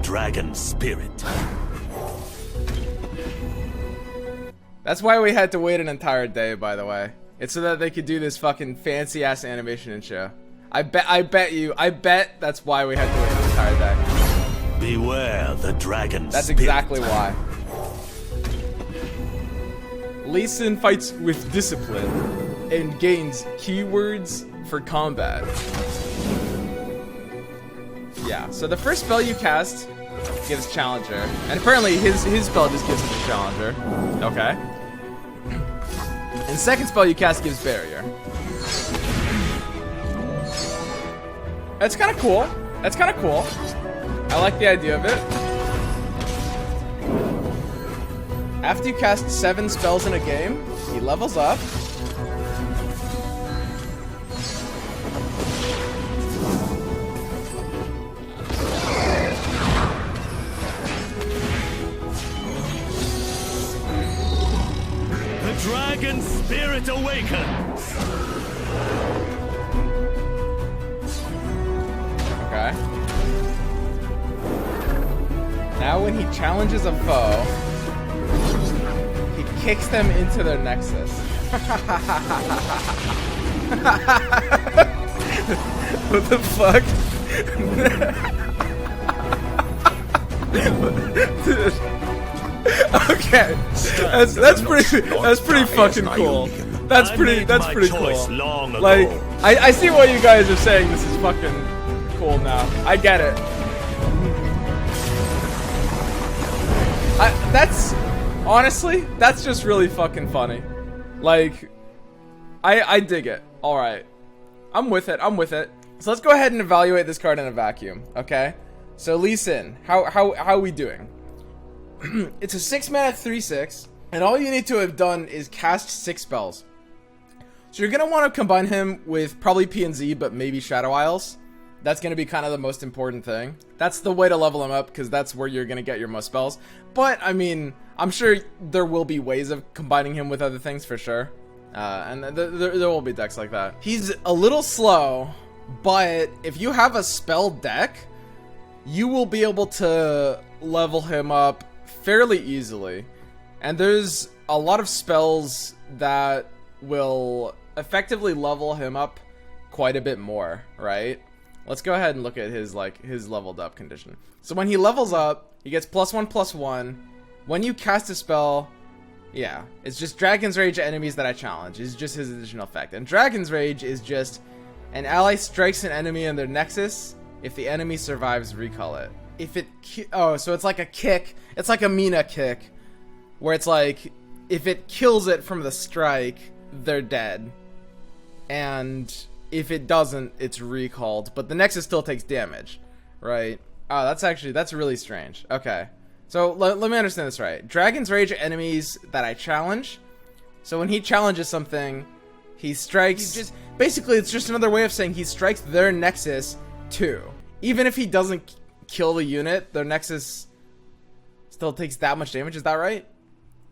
dragon spirit. That's why we had to wait an entire day, by the way. It's so that they could do this fucking fancy ass animation and show. I bet that's why we had to wait an entire day. Beware the dragon That's spirit. exactly why. Lee Sin fights with discipline and gains keywords for combat. Yeah, so the first spell you cast gives Challenger. And apparently his spell just gives him a Challenger. Okay. And second spell you cast gives Barrier. That's kind of cool. That's kind of cool. I like the idea of it. After you cast 7 spells in a game, he levels up. The dragon spirit awakens. Okay. Now when he challenges a foe, he kicks them into their nexus. What the fuck? Okay. That's pretty fucking cool. That's pretty cool. Like, I see what you guys are saying. This is fucking cool now. I get it. Honestly, that's just really fucking funny. Like, I dig it. Alright. I'm with it. So let's go ahead and evaluate this card in a vacuum, okay? So Lee Sin, how are we doing? It's a 6-mana 3/6, and all you need to have done is cast 6 spells. So you're gonna want to combine him with probably P and Z, but maybe Shadow Isles. That's gonna be kind of the most important thing. That's the way to level him up, because that's where you're gonna get your most spells. But I mean, I'm sure there will be ways of combining him with other things for sure. And there will be decks like that. He's a little slow, but if you have a spell deck, you will be able to level him up fairly easily. And there's a lot of spells that will effectively level him up quite a bit more, right? Let's go ahead and look at his leveled up condition. So when he levels up, he gets +1/+1. When you cast a spell, yeah, it's just Dragon's Rage enemies that I challenge. It's just his additional effect. And Dragon's Rage is just an ally strikes an enemy in their nexus. If the enemy survives, recall it. If it so it's like a kick. It's like a Mina kick, where it's like if it kills it from the strike, they're dead. And if it doesn't, it's recalled, but the nexus still takes damage, right? Oh, that's really strange. Okay, so let me understand this right. Dragon's Rage enemies that I challenge. So when he challenges something, he strikes. Basically, it's just another way of saying he strikes their nexus too. Even if he doesn't kill the unit, their nexus still takes that much damage. Is that right?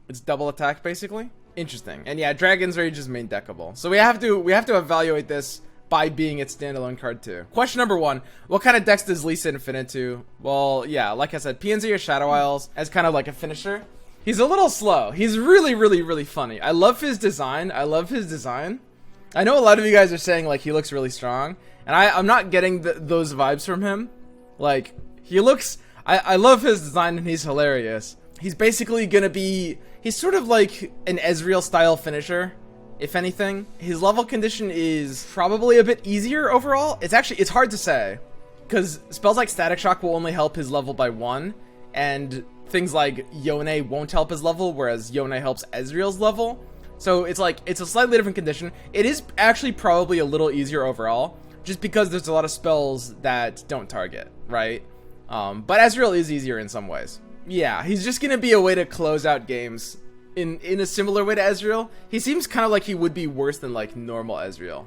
It's double attack basically. Interesting. And yeah, Dragon's Rage is main deckable. So we have to evaluate this by being its standalone card too. Question number 1, what kind of decks does Lee Sin fit into? Well, yeah, like I said, PNZ or Shadow Isles as kind of like a finisher. He's a little slow. He's really funny. I love his design. I know a lot of you guys are saying like he looks really strong, and I'm not getting those vibes from him. Like, he looks, I love his design and he's hilarious. He's basically gonna be, he's sort of like an Ezreal style finisher. If anything, his level condition is probably a bit easier overall. It's hard to say, because spells like Static Shock will only help his level by 1, and things like Yone won't help his level, whereas Yone helps Ezreal's level. So it's like, it's a slightly different condition. It is actually probably a little easier overall, just because there's a lot of spells that don't target, right? But Ezreal is easier in some ways. Yeah, he's just gonna be a way to close out games in a similar way to Ezreal. He seems kind of like he would be worse than like normal Ezreal.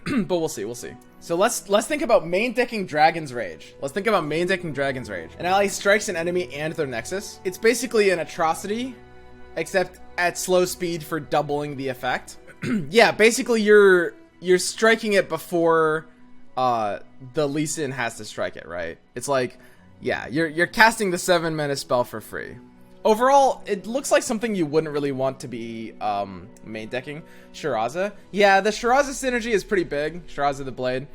But we'll see. So let's think about main decking Dragon's Rage. An ally strikes an enemy and their nexus. It's basically an atrocity, except at slow speed for doubling the effect. Yeah, basically you're striking it before the Lee Sin has to strike it, right? It's like Yeah, you're casting the 7-mana spell for free. Overall, it looks like something you wouldn't really want to be main decking. Shiraza. Yeah, the Shiraza synergy is pretty big. Shiraza the Blade.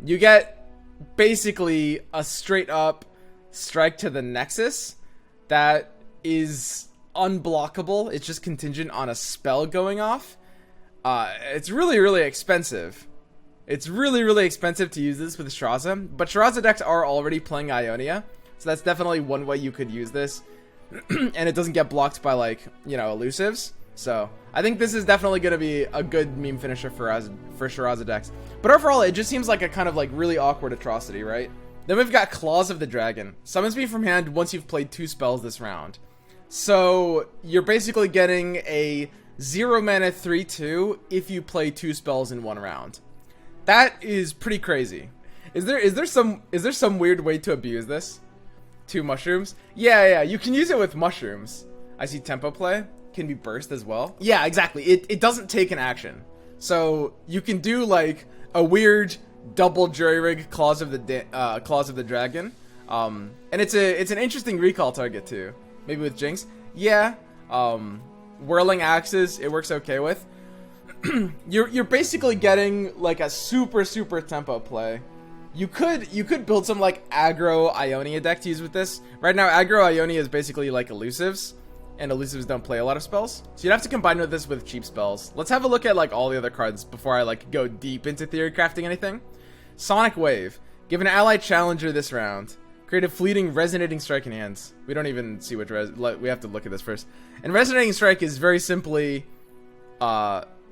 You get basically a straight up strike to the Nexus that is unblockable. It's just contingent on a spell going off. It's really, really expensive. It's really, really expensive to use this with Shiraza, but Shiraza decks are already playing Ionia, so that's definitely one way you could use this. And it doesn't get blocked by, like, you know, elusives. So I think this is definitely going to be a good meme finisher for Shiraza decks. But overall, it just seems like a kind of like really awkward atrocity, right? Then we've got Claws of the Dragon. Summons me from hand once you've played 2 spells this round. So you're basically getting a 0-mana 3/2 if you play 2 spells in 1 round. That is pretty crazy. Is there some weird way to abuse this? 2 mushrooms? Yeah, you can use it with mushrooms. I see tempo play. Can be burst as well. Yeah, exactly. It doesn't take an action. So you can do like a weird double jury rig Claws of the Dragon. And it's an interesting recall target too. Maybe with Jinx. Yeah. Whirling Axes, it works okay with. You're basically getting like a super tempo play. You could build some like aggro Ionia deck to use with this. Right now, aggro Ionia is basically like elusives, and elusives don't play a lot of spells. So you'd have to combine with this with cheap spells. Let's have a look at like all the other cards before I like go deep into theory crafting anything. Sonic Wave. Give an ally challenger this round. Create a fleeting resonating strike in hands. We don't even see which we have to look at this first. And resonating strike is very simply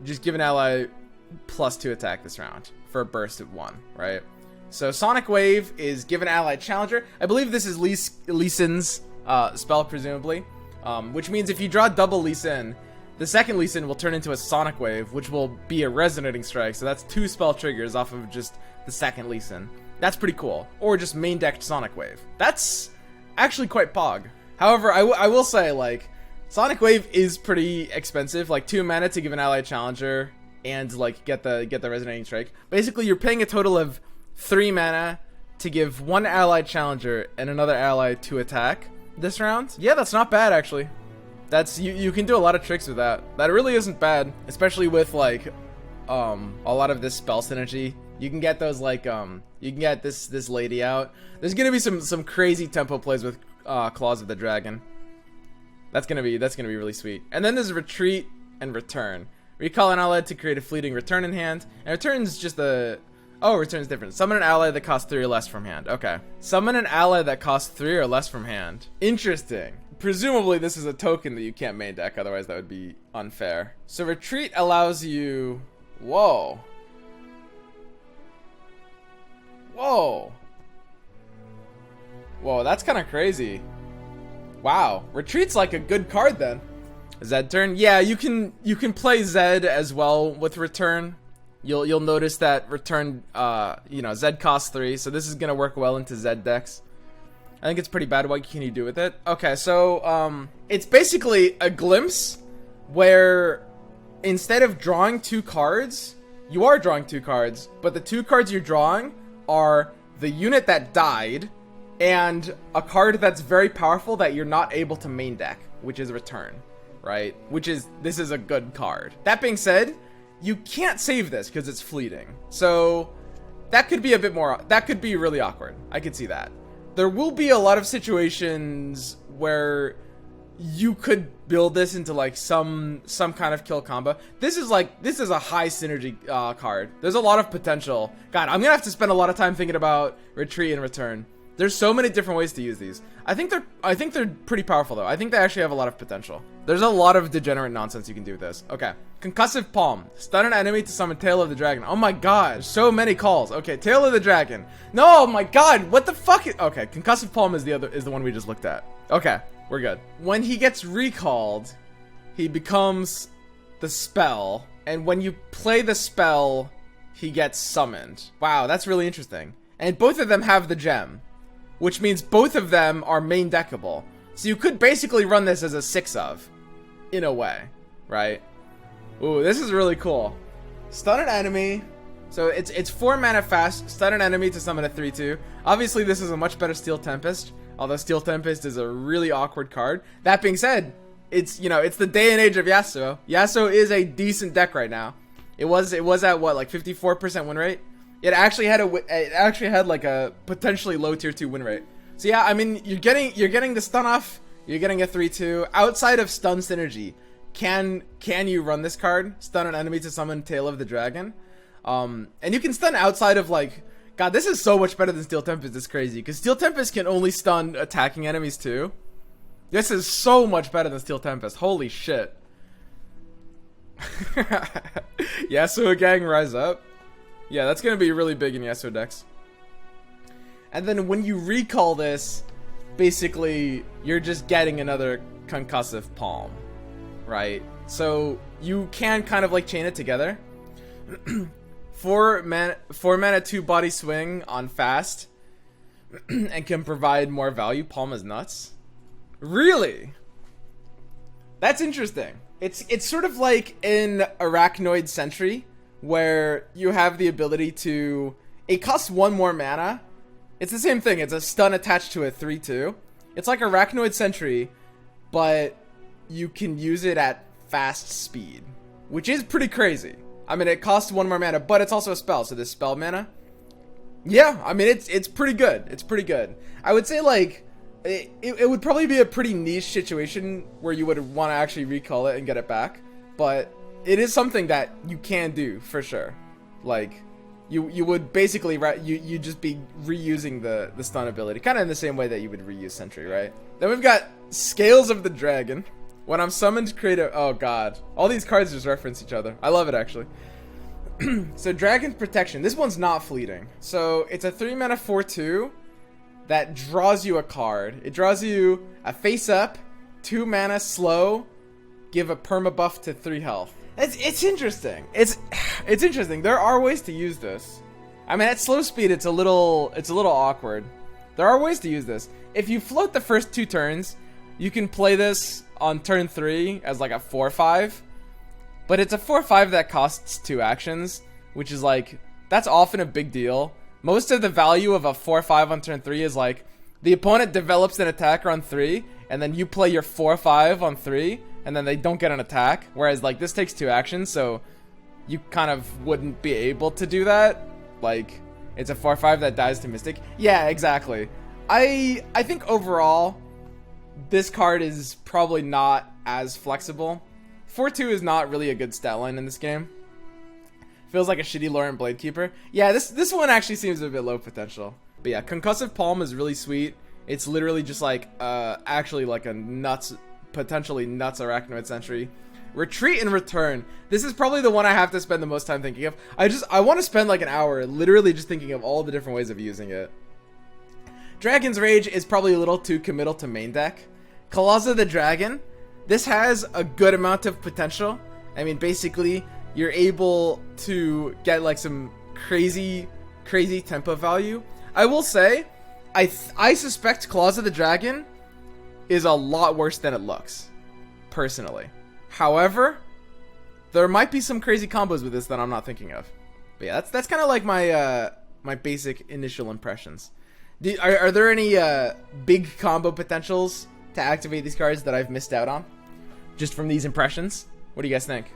just give an ally +2 attack this round for a burst of 1, right? So Sonic Wave is give an ally challenger. I believe this is Lee Sin's spell, presumably. Which means if you draw double Lee Sin, the second Lee Sin will turn into a Sonic Wave, which will be a resonating strike. So that's 2 spell triggers off of just the second Lee Sin. That's pretty cool. Or just main decked Sonic Wave. That's actually quite pog. However, I will say, like, Sonic Wave is pretty expensive. Like 2 mana to give an ally challenger and like get the resonating strike. Basically, you're paying a total of 3 mana to give 1 ally challenger and another ally to attack this round. Yeah, that's not bad actually. That's you can do a lot of tricks with that. That really isn't bad, especially with like a lot of this spell synergy. You can get those like you can get this lady out. There's gonna be some crazy tempo plays with Claws of the Dragon. That's gonna be really sweet. And then there's retreat and return. Recall an ally to create a fleeting return in hand. And return's just the return's different. Summon an ally that costs 3 or less from hand. Okay. Summon an ally that costs 3 or less from hand. Interesting. Presumably this is a token that you can't main deck, otherwise that would be unfair. So retreat allows you... Whoa. Whoa, that's kind of crazy. Wow, retreat's like a good card then. Zed turn, yeah, you can play Zed as well with return. You'll notice that return, you know, Zed costs 3, so this is gonna work well into Zed decks. I think it's pretty bad. What can you do with it? Okay, so it's basically a glimpse where instead of drawing 2 cards, you are drawing 2 cards, but the 2 cards you're drawing are the unit that died and a card that's very powerful that you're not able to main deck, which is return, right? This is a good card. That being said, you can't save this because it's fleeting. So that could be that could be really awkward. I could see that. There will be a lot of situations where you could build this into like some kind of kill combo. This is a high synergy card. There's a lot of potential. God, I'm gonna have to spend a lot of time thinking about retreat and return. There's so many different ways to use these. I think they're pretty powerful though. I think they actually have a lot of potential. There's a lot of degenerate nonsense you can do with this. Okay. Concussive Palm. Stun an enemy to summon Tail of the Dragon. Oh my god, so many calls. Okay, Tail of the Dragon. No, oh my god, what the fuck? Okay, Concussive Palm is the one we just looked at. Okay, we're good. When he gets recalled, he becomes the spell, and when you play the spell, he gets summoned. Wow, that's really interesting. And both of them have the gem, which means both of them are main deckable. So you could basically run this as a 6-of, in a way, right? Ooh, this is really cool. Stun an enemy So it's 4 mana fast, stun an enemy to summon a 3/2. Obviously, this is a much better Steel Tempest, although Steel Tempest is a really awkward card. That being said, it's, you know, it's the day and age of Yasuo. Yasuo is a decent deck right now. It was at what, like 54% win rate? It actually had like a potentially low tier 2 win rate. So yeah, I mean, you're getting the stun off, you're getting a 3/2 outside of stun synergy. Can you run this card? Stun an enemy to summon Tail of the Dragon. And you can stun outside of, like, God, this is so much better than Steel Tempest. It's crazy because Steel Tempest can only stun attacking enemies too. This is so much better than Steel Tempest. Holy shit. Yasuo gang, rise up. Yeah, that's gonna be really big in Yasuo decks. And then when you recall this, basically you're just getting another concussive palm, right? So you can kind of like chain it together. 4 mana 2 body swing on fast and can provide more value. Palm is nuts. Really? That's interesting. It's sort of like in Arachnoid Sentry, where you have the ability to, it costs 1 more mana. It's the same thing. It's a stun attached to a 3/2. It's like Arachnoid Sentry, but you can use it at fast speed, which is pretty crazy. I mean, it costs 1 more mana, but it's also a spell, so there's spell mana. Yeah, I mean, it's pretty good. It's pretty good. I would say, like, it would probably be a pretty niche situation where you would want to actually recall it and get it back, but it is something that you can do for sure. Like, you would basically you just be reusing the stun ability, kind of in the same way that you would reuse Sentry, right? Then we've got Scales of the Dragon. When I'm summoned, create a... Oh, God. All these cards just reference each other. I love it, actually. So, Dragon Protection. This one's not fleeting. So, it's a 3 mana 4/2 that draws you a card. It draws you a face up, 2 mana slow, give a perma buff to 3 health. It's interesting. It's interesting. There are ways to use this. I mean, at slow speed, it's a little awkward. There are ways to use this. If you float the first 2 turns, you can play this on turn 3 as like a 4/5, but it's a 4/5 that costs 2 actions, which is like, that's often a big deal. Most of the value of a 4/5 on turn 3 is like, the opponent develops an attacker on 3, and then you play your 4/5 on 3, and then they don't get an attack, whereas like this takes 2 actions, so you kind of wouldn't be able to do that. Like, it's a 4/5 that dies to Mystic. Yeah, exactly. I think overall, this card is probably not as flexible. 4/2 is not really a good stat line in this game. Feels like a shitty Lauren Bladekeeper. Yeah, this one actually seems a bit low potential. But yeah, Concussive Palm is really sweet. It's literally just like, actually like a potentially nuts Arachnoid Sentry. Retreat and Return. This is probably the one I have to spend the most time thinking of. I want to spend like an hour literally just thinking of all the different ways of using it. Dragon's Rage is probably a little too committal to main deck. Claws of the Dragon. This has a good amount of potential. I mean, basically, you're able to get like some crazy tempo value. I will say, I suspect Claws of the Dragon is a lot worse than it looks, personally. However, there might be some crazy combos with this that I'm not thinking of. But yeah, that's kind of like my my basic initial impressions. Are there any big combo potentials to activate these cards that I've missed out on, just from these impressions? What do you guys think?